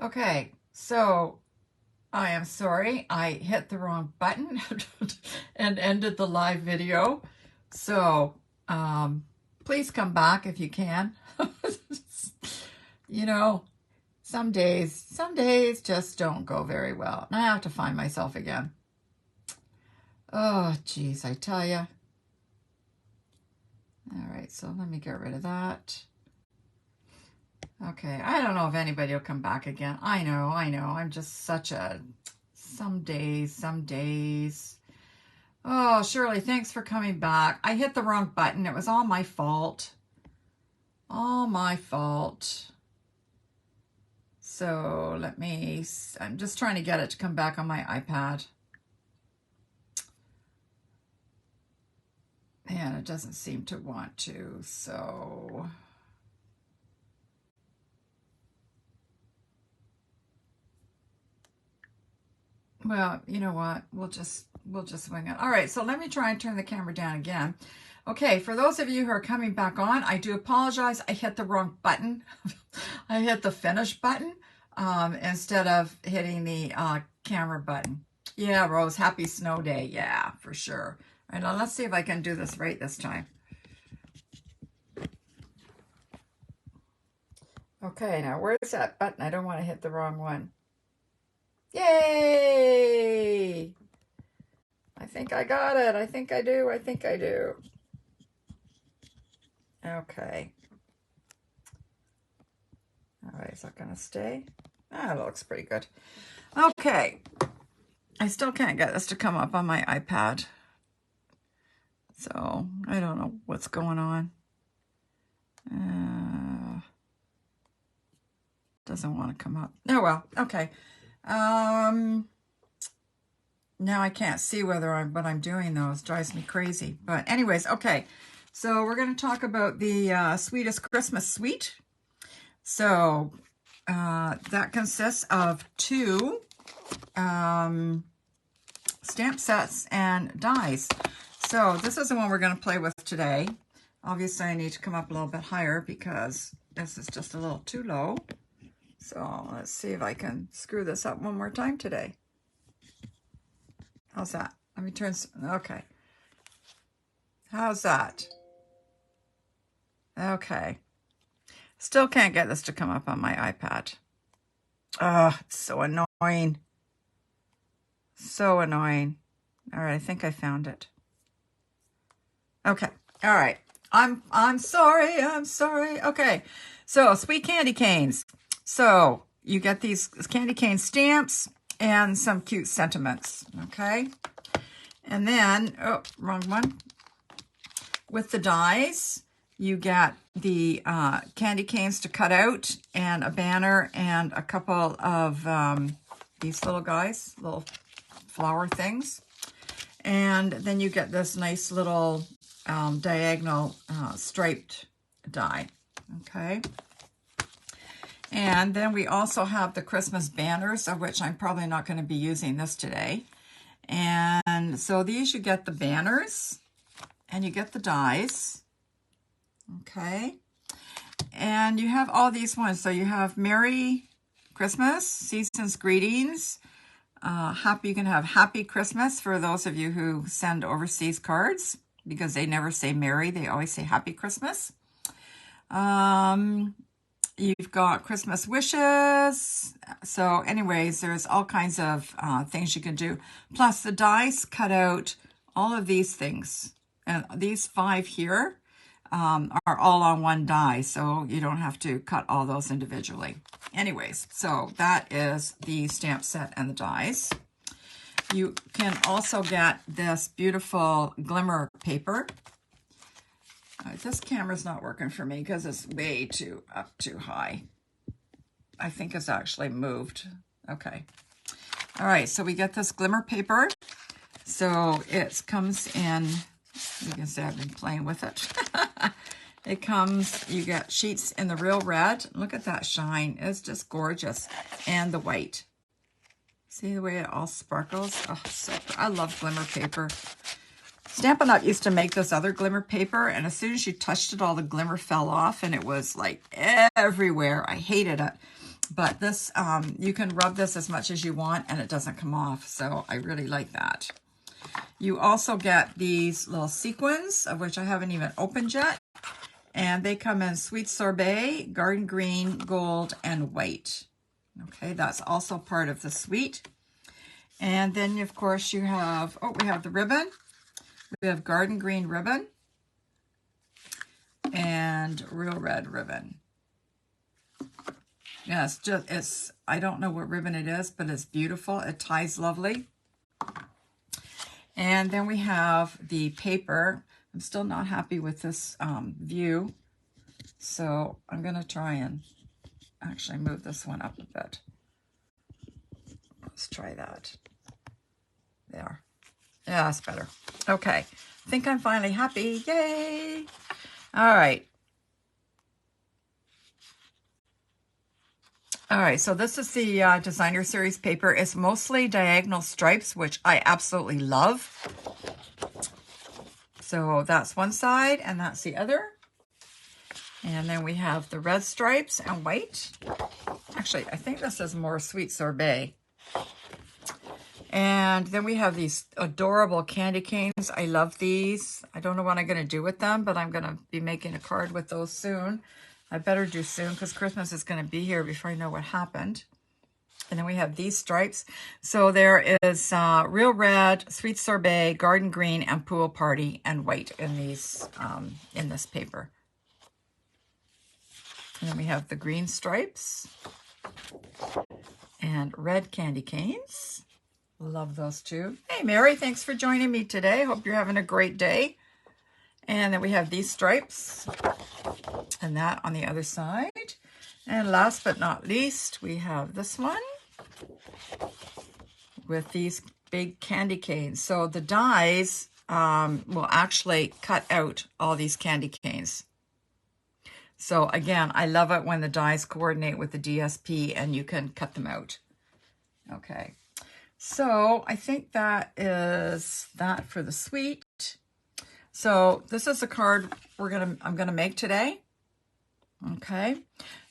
Okay, so I am sorry. I hit the wrong button and ended the live video. So please come back if you can. You know, some days just don't go very well. And I have to find myself again. Oh, geez, I tell you. All right, so let me get rid of that. Okay, I don't know if anybody will come back again. I know. I'm just such a some days. Oh, Shirley, thanks for coming back. I hit the wrong button. It was all my fault. All my fault. So I'm just trying to get it to come back on my iPad. And it doesn't seem to want to, so... Well, you know what? We'll just wing it. All right, so let me try and turn the camera down again. Okay, for those of you who are coming back on, I do apologize. I hit the wrong button. I hit the finish button instead of hitting the camera button. Yeah, Rose, happy snow day. Yeah, for sure. All right, now let's see if I can do this right this time. Okay, now where's that button? I don't want to hit the wrong one. Yay! I think I got it. I think I do. Okay. All right, is that going to stay? Ah, it looks pretty good. Okay. I still can't get this to come up on my iPad. So, I don't know what's going on. Doesn't want to come up. Oh, well, okay. Now I can't see what I'm doing though. It drives me crazy. But anyways, okay. So we're going to talk about the Sweetest Christmas suite. So that consists of 2 stamp sets and dies. So this is the one we're going to play with today. Obviously I need to come up a little bit higher because this is just a little too low. So let's see if I can screw this up one more time today. How's that? Let me turn, okay. How's that? Okay. Still can't get this to come up on my iPad. Oh, it's so annoying. So annoying. All right, I think I found it. Okay, all right. I'm sorry. Okay, so sweet candy canes. So you get these candy cane stamps and some cute sentiments, okay? And then, oh, wrong one. With the dies, you get the candy canes to cut out and a banner and a couple of these little guys, little flower things. And then you get this nice little diagonal striped die, okay? And then we also have the Christmas banners, of which I'm probably not going to be using this today. And so these, you get the banners and you get the dies, okay? And you have all these ones. So you have Merry Christmas, Season's Greetings, you can have Happy Christmas for those of you who send overseas cards, because they never say Merry, they always say Happy Christmas. You've got Christmas wishes. So anyways, there's all kinds of things you can do. Plus the dice cut out all of these things. And these 5 here are all on one die, so you don't have to cut all those individually. Anyways, so that is the stamp set and the dies. You can also get this beautiful glimmer paper. This camera's not working for me because it's way too high. I think it's actually moved. Okay. All right, so we get this glimmer paper. So it comes in, you can see I've been playing with it. It comes, you get sheets in the real red. Look at that shine. It's just gorgeous. And the white. See the way it all sparkles? Oh, so I love glimmer paper. Stampin' Up! Used to make this other glimmer paper, and as soon as you touched it, all the glimmer fell off, and it was like everywhere. I hated it. But this, you can rub this as much as you want and it doesn't come off. So I really like that. You also get these little sequins, of which I haven't even opened yet. And they come in Sweet Sorbet, Garden Green, Gold, and White. Okay, that's also part of the suite. And then, of course, you have, we have the ribbon. We have Garden Green ribbon and Real Red ribbon. Yeah, it's I don't know what ribbon it is, but it's beautiful. It ties lovely. And then we have the paper. I'm still not happy with this view. So I'm going to try and actually move this one up a bit. Let's try that. There. Yeah, that's better. Okay. I think I'm finally happy. Yay! All right. All right, so this is the designer series paper. It's mostly diagonal stripes, which I absolutely love. So that's one side and that's the other. And then we have the red stripes and white. Actually, I think this is more Sweet Sorbet. And then we have these adorable candy canes. I love these. I don't know what I'm going to do with them, but I'm going to be making a card with those soon. I better do soon because Christmas is going to be here before I know what happened. And then we have these stripes. So there is Real Red, Sweet Sorbet, Garden Green, and Pool Party, and white in these in this paper. And then we have the green stripes and red candy canes. Love those too. Hey, Mary, thanks for joining me today. Hope you're having a great day. And then we have these stripes and that on the other side. And last but not least, we have this one with these big candy canes. So the dies will actually cut out all these candy canes. So again, I love it when the dies coordinate with the DSP and you can cut them out. Okay. So I think that is that for the suite. So this is a card I'm gonna make today. Okay.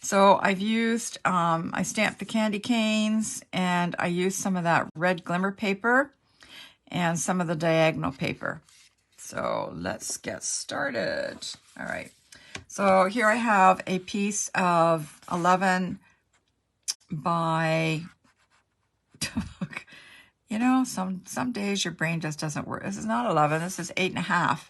So I've used I stamped the candy canes and I used some of that red glimmer paper and some of the diagonal paper. So let's get started. All right. So here I have a piece of 11 by you know, some days your brain just doesn't work. This is not 11. This is 8.5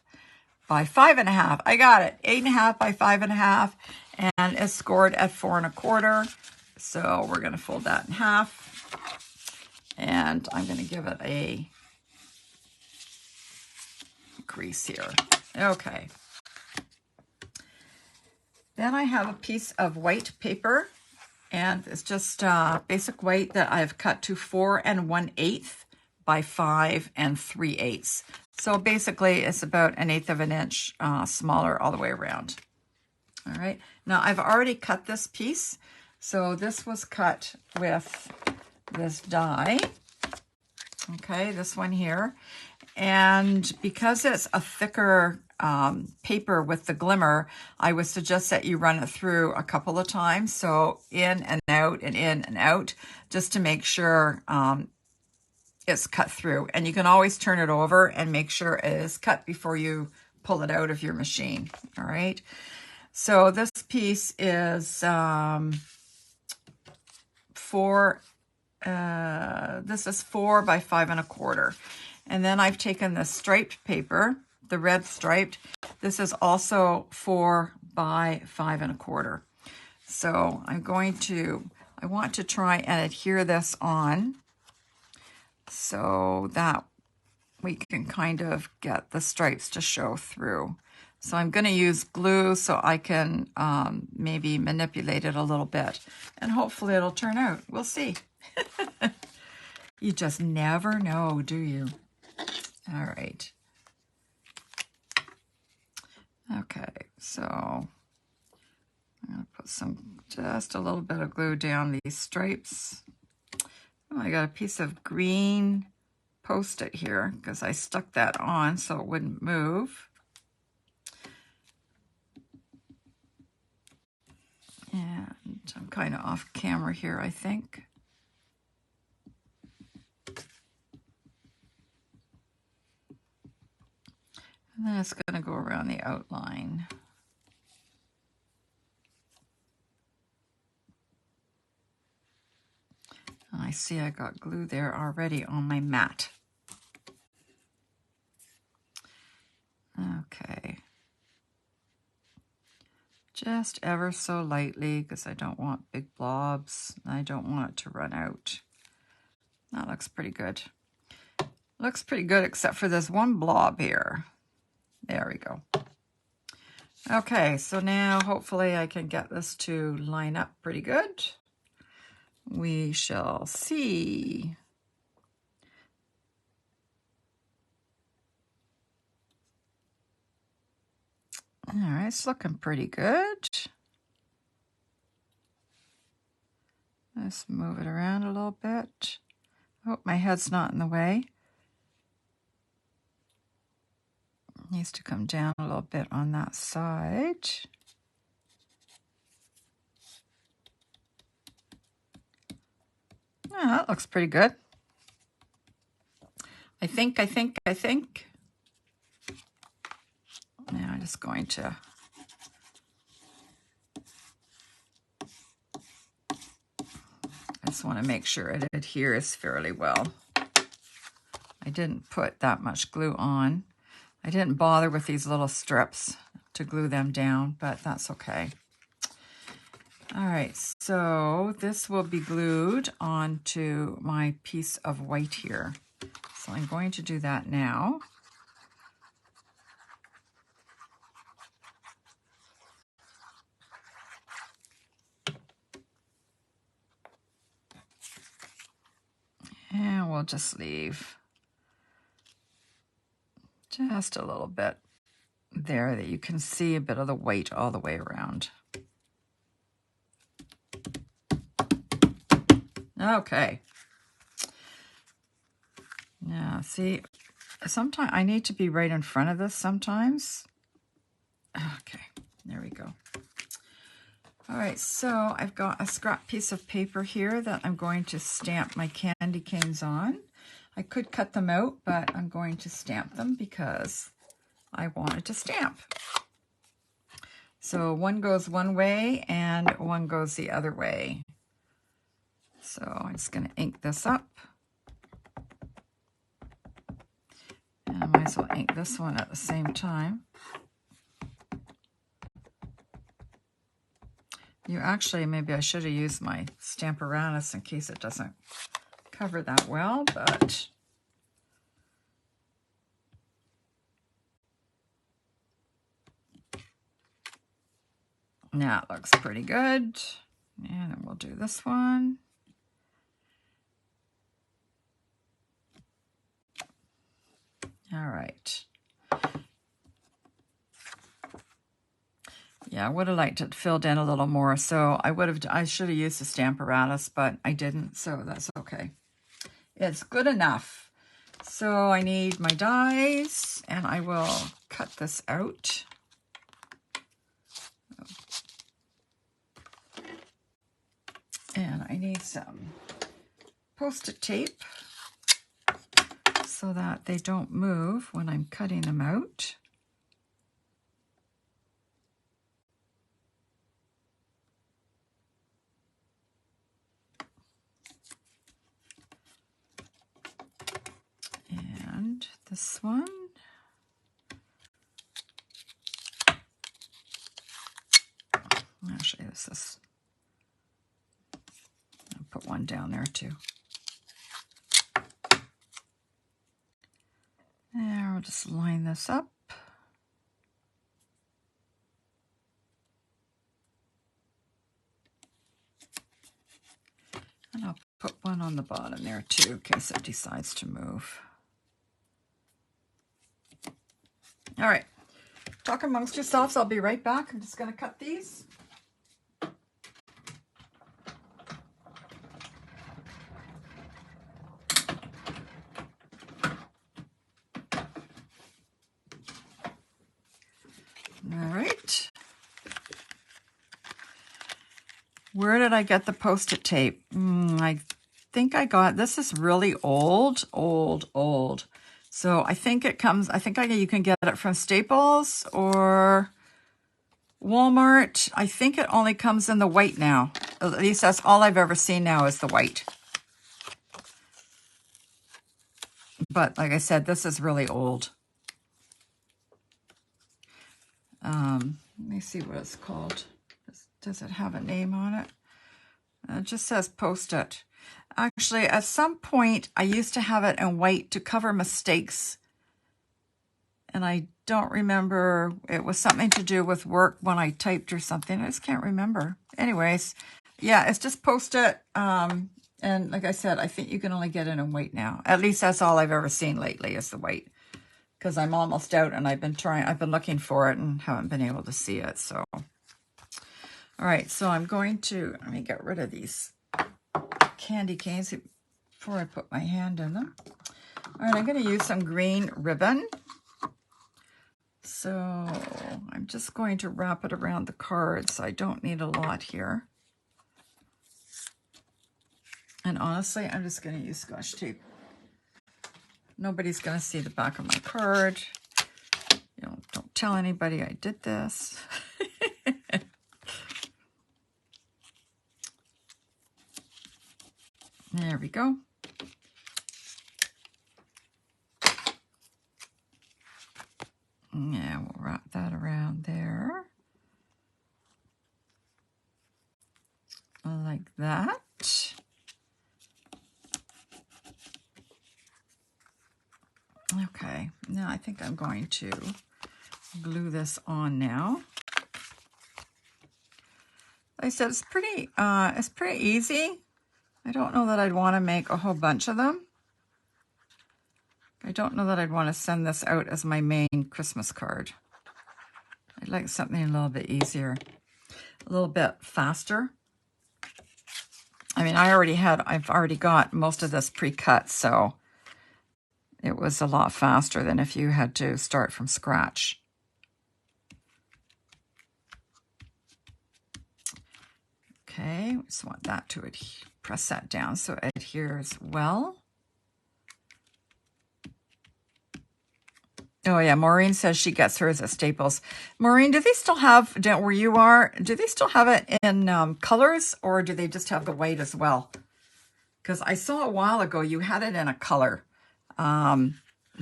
by 5.5. I got it. 8.5 by 5.5, and it's scored at 4.25. So we're going to fold that in half, and I'm going to give it a crease here. Okay. Then I have a piece of white paper. And it's just basic white that I've cut to 4 1/8 by 5 3/8. So basically it's about 1/8 of an inch smaller all the way around. All right. Now I've already cut this piece. So this was cut with this die. Okay, this one here. And because it's a thicker paper with the glimmer, I would suggest that you run it through a couple of times. So in and out and in and out, just to make sure it's cut through. And you can always turn it over and make sure it is cut before you pull it out of your machine. All right. So this piece is 4 by 5 1/4. And then I've taken the striped paper, the red striped. This is also 4 by 5 1/4. So I want to try and adhere this on so that we can kind of get the stripes to show through. So I'm going to use glue so I can maybe manipulate it a little bit. And hopefully it'll turn out. We'll see. You just never know, do you? All right. Okay, so I'm going to put just a little bit of glue down these stripes. Oh, I got a piece of green Post-it here because I stuck that on so it wouldn't move. And I'm kind of off camera here, I think. And then it's going to go around the outline. I see I got glue there already on my mat. Okay. Just ever so lightly, because I don't want big blobs. I don't want it to run out. That looks pretty good. Looks pretty good except for this one blob here. There we go. Okay, so now hopefully I can get this to line up pretty good. We shall see. All right, it's looking pretty good. Let's move it around a little bit. Hope my head's not in the way. It needs to come down a little bit on that side. Oh, that looks pretty good. I think. Now I'm just going to want to make sure it adheres fairly well. I didn't put that much glue on. I didn't bother with these little strips to glue them down, but that's okay. All right, so this will be glued onto my piece of white here. So I'm going to do that now. And we'll just leave just a little bit there that you can see a bit of the white all the way around. Okay. Now, see, sometimes I need to be right in front of this sometimes. Okay, there we go. All right, so I've got a scrap piece of paper here that I'm going to stamp my candy canes on. I could cut them out, but I'm going to stamp them because I wanted to stamp. So one goes one way and one goes the other way. So I'm just going to ink this up. And I might as well ink this one at the same time. Maybe I should have used my Stamparatus in case it doesn't cover that well, but now it looks pretty good. And then we'll do this one. All right. Yeah, I would have liked it filled in a little more. So I should have used the Stamparatus, but I didn't, so that's okay. It's good enough. So I need my dies, and I will cut this out. And I need some Post-it tape so that they don't move when I'm cutting them out. And this one. Actually, I'll put one down there too. There, we'll just line this up. And I'll put one on the bottom there too, in case it decides to move. All right, talk amongst yourselves. I'll be right back. I'm just going to cut these. All right. Where did I get the Post-it tape? I think I got, this is really old. So I think it comes, you can get it from Staples or Walmart. I think it only comes in the white now. At least that's all I've ever seen now is the white. But like I said, this is really old. Let me see what it's called. Does it have a name on it? It just says Post-it. Actually, at some point, I used to have it in white to cover mistakes. And I don't remember. It was something to do with work when I typed or something. I just can't remember. Anyways, yeah, it's just Post-it. And like I said, I think you can only get it in white now. At least that's all I've ever seen lately is the white. Because I'm almost out and I've been looking for it and haven't been able to see it. So, all right, so I'm going to, let me get rid of these candy canes before I put my hand in them. All right, I'm going to use some green ribbon. So I'm just going to wrap it around the cards. I don't need a lot here. And honestly, I'm just going to use Scotch tape. Nobody's going to see the back of my card. You know, don't tell anybody I did this. There we go. Yeah, we'll wrap that around there. Like that. Okay, now I think I'm going to glue this on now. Like I said, it's pretty easy. I don't know that I'd want to make a whole bunch of them. I don't know that I'd want to send this out as my main Christmas card. I'd like something a little bit easier, a little bit faster. I mean, I've already got most of this pre-cut, so it was a lot faster than if you had to start from scratch. Okay, just want that to press that down so it adheres well. Oh yeah, Maureen says she gets hers at Staples. Maureen, do they still have, where you are, do they still have it in colors, or do they just have the white as well? Because I saw a while ago you had it in a color. But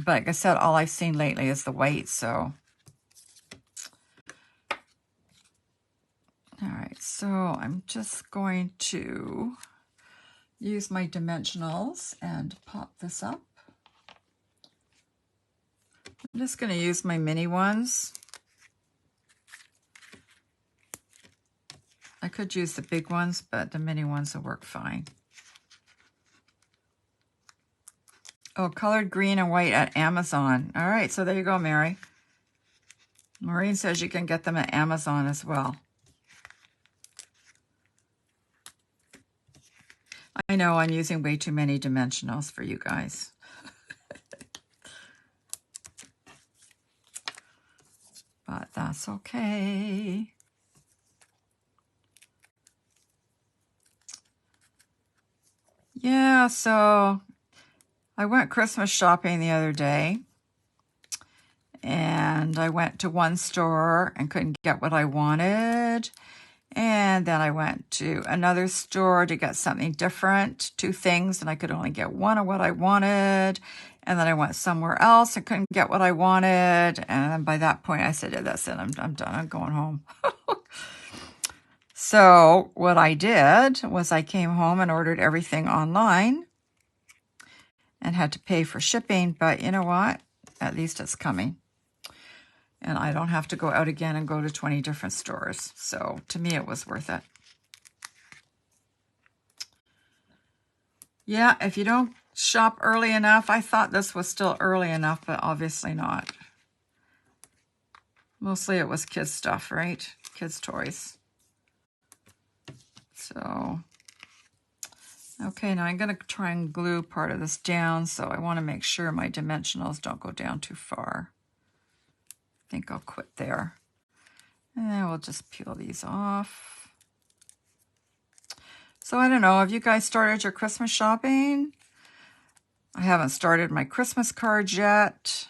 like I said, all I've seen lately is the white, so. All right, so I'm just going to use my dimensionals and pop this up. I'm just going to use my mini ones. I could use the big ones, but the mini ones will work fine. Oh, colored green and white at Amazon. All right, so there you go, Mary. Maureen says you can get them at Amazon as well. I know I'm using way too many dimensionals for you guys. But that's okay. Yeah, so I went Christmas shopping the other day. And I went to one store and couldn't get what I wanted. And then I went to another store to get something different, 2 things, and I could only get one of what I wanted. And then I went somewhere else and couldn't get what I wanted. And then by that point, I said, yeah, that's it. I'm done. I'm going home. So what I did was I came home and ordered everything online and had to pay for shipping. But you know what? At least it's coming. And I don't have to go out again and go to 20 different stores. So to me, it was worth it. Yeah, if you don't shop early enough, I thought this was still early enough, but obviously not. Mostly it was kids stuff, right? Kids toys. So, okay, now I'm going to try and glue part of this down. So I want to make sure my dimensionals don't go down too far. I think I'll quit there. And then we'll just peel these off. So I don't know, have you guys started your Christmas shopping? I haven't started my Christmas cards yet.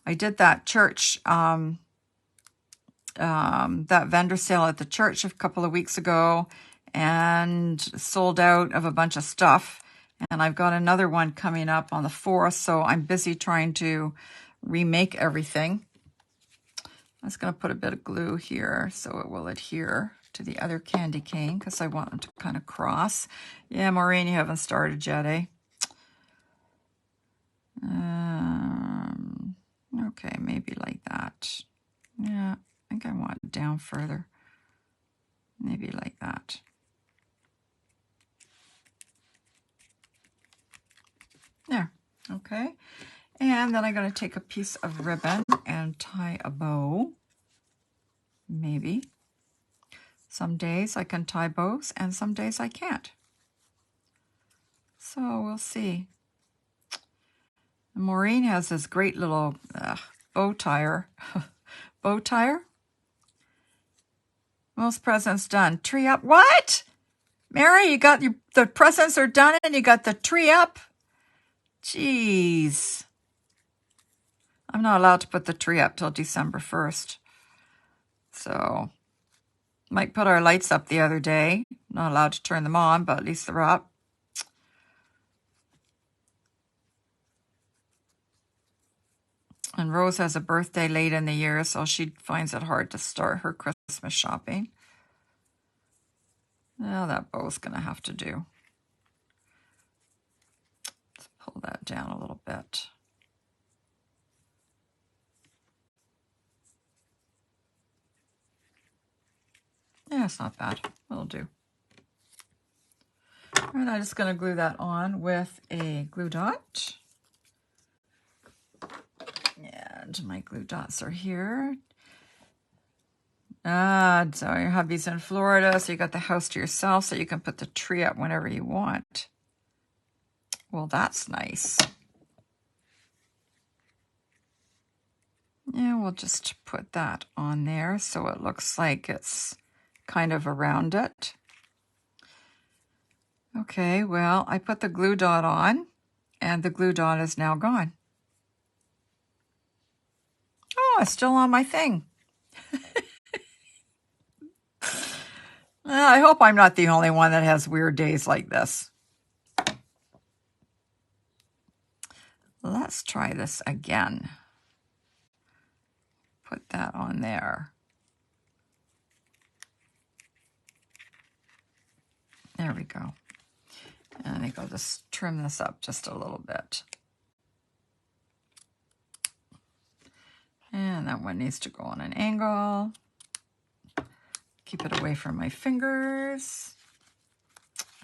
I did that church, that vendor sale at the church a couple of weeks ago and sold out of a bunch of stuff. And I've got another one coming up on the 4th, so I'm busy trying to remake everything. I'm just going to put a bit of glue here so it will adhere to the other candy cane because I want them to kind of cross. Yeah, Maureen, you haven't started yet, eh? Okay, maybe like that. Yeah, I think I want it down further. Maybe like that. There, okay. And then I'm going to take a piece of ribbon and tie a bow. Maybe. Some days I can tie bows and some days I can't. So we'll see. Maureen has this great little bow tire. Bow tire? Most presents done. Tree up. What? Mary, you got the presents are done and you got the tree up? Jeez. I'm not allowed to put the tree up till December 1st. So, might put our lights up the other day. Not allowed to turn them on, but at least they're up. And Rose has a birthday late in the year, so she finds it hard to start her Christmas shopping. Now that bow's going to have to do. Let's pull that down a little bit. Yeah, it's not bad. It'll do. And I'm just going to glue that on with a glue dot. And my glue dots are here. So your hubby's in Florida, so you got the house to yourself, so you can put the tree up whenever you want. Well, that's nice. Yeah, we'll just put that on there so it looks like it's kind of around it. Okay, well, I put the glue dot on, and the glue dot is now gone. Oh, it's still on my thing. I hope I'm not the only one that has weird days like this. Let's try this again. Put that on there. There we go. And I think I'll just trim this up just a little bit. And that one needs to go on an angle. Keep it away from my fingers.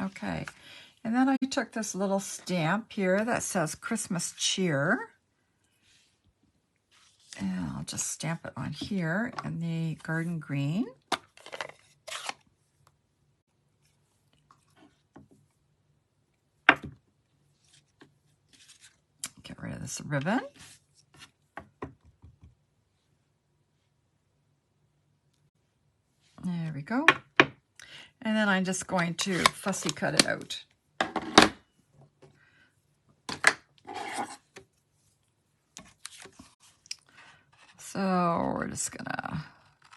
Okay. And then I took this little stamp here that says Christmas Cheer. And I'll just stamp it on here in the garden green. Get rid of this ribbon. There we go. And then I'm just going to fussy cut it out. So we're just gonna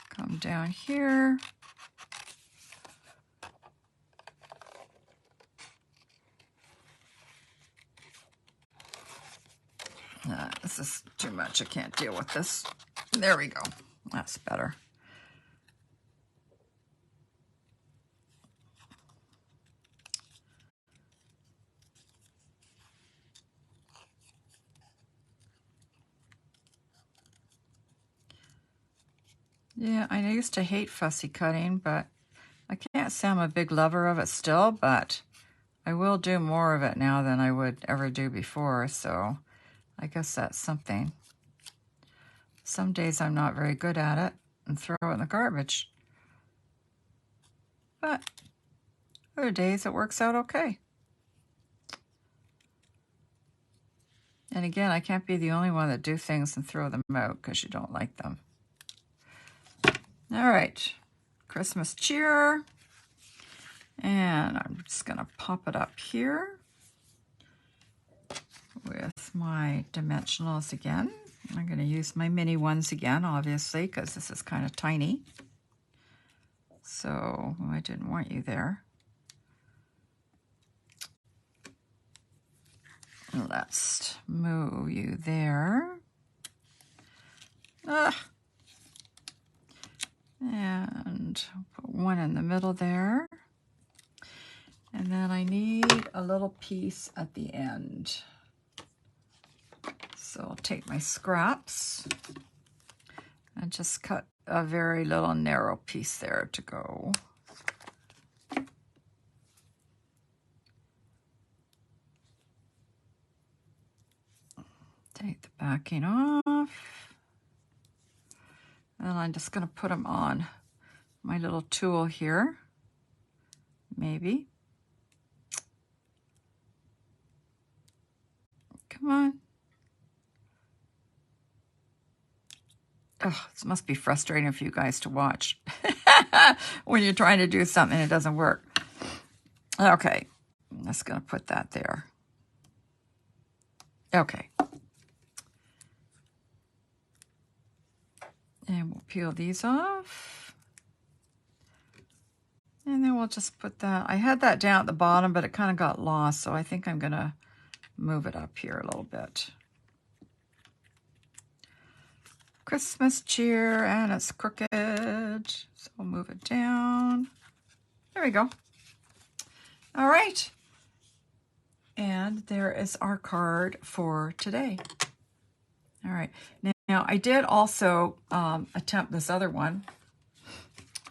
come down here. This is too much. I can't deal with this. There we go. That's better. Yeah, I used to hate fussy cutting, but I can't say I'm a big lover of it still, but I will do more of it now than I would ever do before, so I guess that's something. Some days I'm not very good at it and throw it in the garbage. But other days it works out okay. And again, I can't be the only one that do things and throw them out because you don't like them. All right, Christmas cheer. And I'm just going to pop it up here with my dimensionals again. I'm going to use my mini ones again, obviously, because this is kind of tiny. So I didn't want you there. Let's move you there. And put one in the middle there. And then I need a little piece at the end. So I'll take my scraps and just cut a very little narrow piece there to go. Take the backing off. And I'm just going to put them on my little tool here. Maybe. Come on. Oh, this must be frustrating for you guys to watch when you're trying to do something and it doesn't work. Okay, I'm just going to put that there. Okay. And we'll peel these off. And then we'll just put that. I had that down at the bottom, but it kind of got lost, so I think I'm going to move it up here a little bit. Christmas cheer, and it's crooked, so we'll move it down. There we go. All right. And there is our card for today. All right. Now I did also attempt this other one,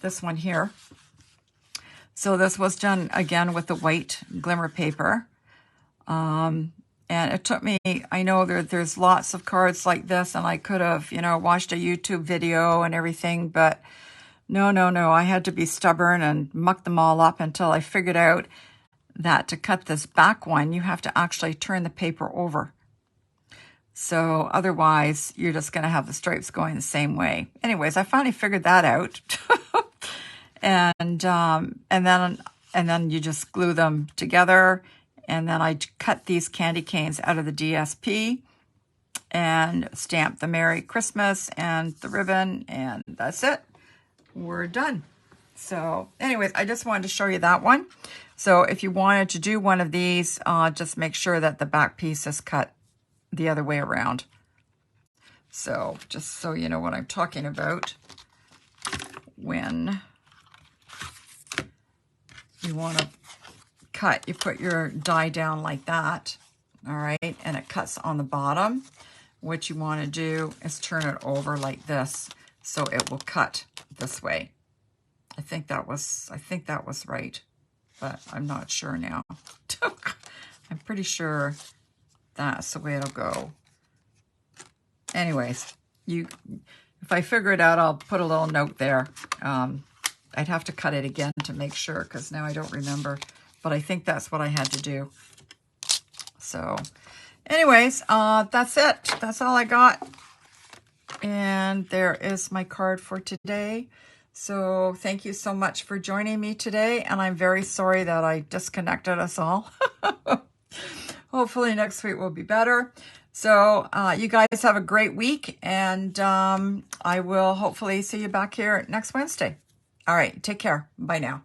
this one here. So this was done again with the white glimmer paper. And it took me, I know there's lots of cards like this, and I could have, watched a YouTube video and everything, but no, I had to be stubborn and muck them all up until I figured out that to cut this back one, you have to actually turn the paper over. So otherwise, you're just going to have the stripes going the same way. Anyways, I finally figured that out. and then you just glue them together. And then I cut these candy canes out of the DSP and stamp the Merry Christmas and the ribbon, and that's it. We're done. So anyways, I just wanted to show you that one. So if you wanted to do one of these, just make sure that the back piece is cut the other way around. So just so you know what I'm talking about when you want to cut, you put your die down like that, all right, and it cuts on the bottom. What you want to do is turn it over like this, so it will cut this way. I think that was right, but I'm not sure now. I'm pretty sure that's the way it'll go. Anyways, if I figure it out, I'll put a little note there. I'd have to cut it again to make sure, because now I don't remember. But I think that's what I had to do. So anyways, that's it. That's all I got. And there is my card for today. So thank you so much for joining me today. And I'm very sorry that I disconnected us all. Hopefully next week will be better. So you guys have a great week. And I will hopefully see you back here next Wednesday. All right. Take care. Bye now.